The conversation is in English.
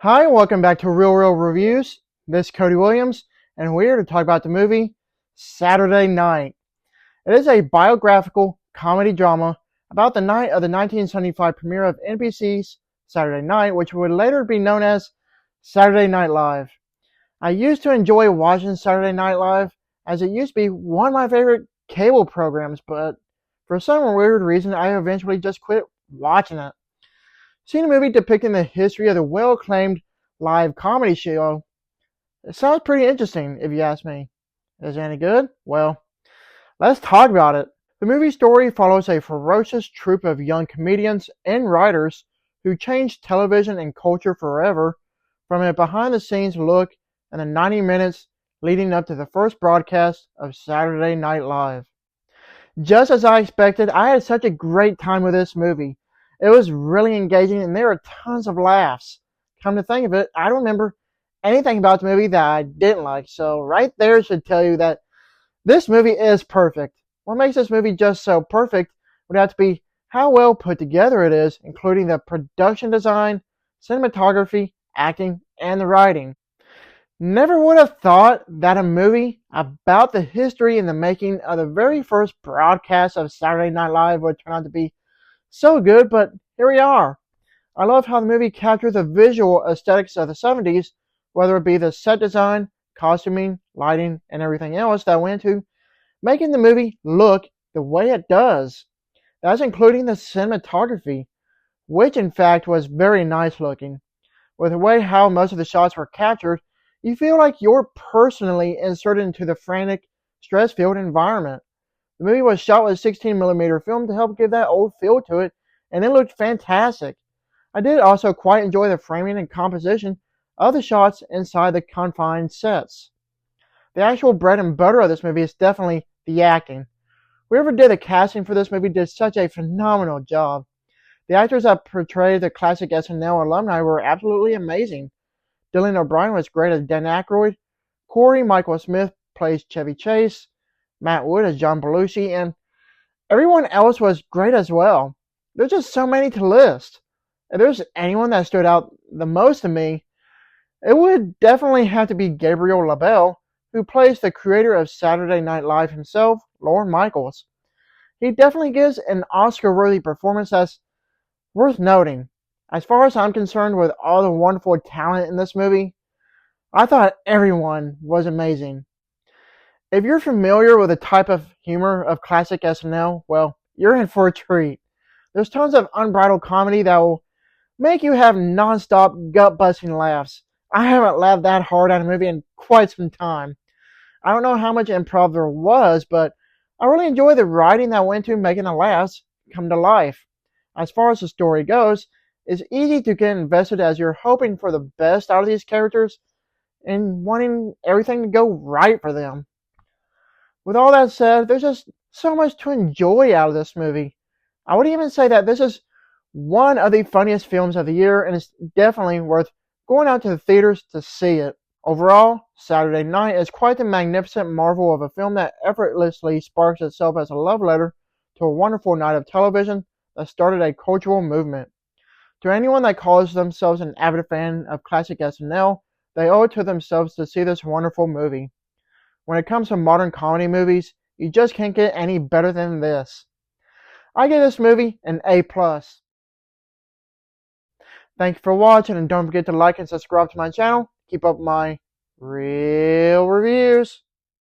Hi, and welcome back to Real Reviews. This is Cody Williams, and we're here to talk about the movie Saturday Night. It is a biographical comedy drama about the night of the 1975 premiere of NBC's Saturday Night, which would later be known as Saturday Night Live. I used to enjoy watching Saturday Night Live, as it used to be one of my favorite cable programs, but for some weird reason, I eventually just quit watching it. Seeing a movie depicting the history of the well-acclaimed live comedy show, it sounds pretty interesting if you ask me. Is it any good? Well, let's talk about it. The movie story follows a ferocious troupe of young comedians and writers who changed television and culture forever from a behind-the-scenes look in the 90 minutes leading up to the first broadcast of Saturday Night Live. Just as I expected, I had such a great time with this movie. It was really engaging and there were tons of laughs. Come to think of it, I don't remember anything about the movie that I didn't like. So right there should tell you that this movie is perfect. What makes this movie just so perfect would have to be how well put together it is, including the production design, cinematography, acting, and the writing. Never would have thought that a movie about the history and the making of the very first broadcast of Saturday Night Live would turn out to be so good, but here we are. I love how the movie captures the visual aesthetics of the 70s, whether it be the set design, costuming, lighting, and everything else that went into making the movie look the way it does. That's including the cinematography, which in fact was very nice looking. With the way how most of the shots were captured, you feel like you're personally inserted into the frantic, stress-filled environment. The movie was shot with 16mm film to help give that old feel to it, and it looked fantastic. I did also quite enjoy the framing and composition of the shots inside the confined sets. The actual bread and butter of this movie is definitely the acting. Whoever did the casting for this movie did such a phenomenal job. The actors that portrayed the classic SNL alumni were absolutely amazing. Dylan O'Brien was great as Dan Aykroyd. Cory Michael Smith plays Chevy Chase. Matt Wood as John Belushi, and everyone else was great as well. There's just so many to list. If there's anyone that stood out the most to me, it would definitely have to be Gabriel LaBelle, who plays the creator of Saturday Night Live himself, Lorne Michaels. He definitely gives an Oscar-worthy performance that's worth noting. As far as I'm concerned, with all the wonderful talent in this movie, I thought everyone was amazing. If you're familiar with the type of humor of classic SNL, well, you're in for a treat. There's tons of unbridled comedy that will make you have non-stop gut-busting laughs. I haven't laughed that hard at a movie in quite some time. I don't know how much improv there was, but I really enjoy the writing that went into making the laughs come to life. As far as the story goes, it's easy to get invested as you're hoping for the best out of these characters and wanting everything to go right for them. With all that said, there's just so much to enjoy out of this movie. I would even say that this is one of the funniest films of the year, and it's definitely worth going out to the theaters to see it. Overall, Saturday Night is quite the magnificent marvel of a film that effortlessly sparks itself as a love letter to a wonderful night of television that started a cultural movement. To anyone that calls themselves an avid fan of classic SNL, they owe it to themselves to see this wonderful movie. When it comes to modern comedy movies, you just can't get any better than this. I give this movie an A+. Thank you for watching, and don't forget to like and subscribe to my channel. Keep up my real reviews.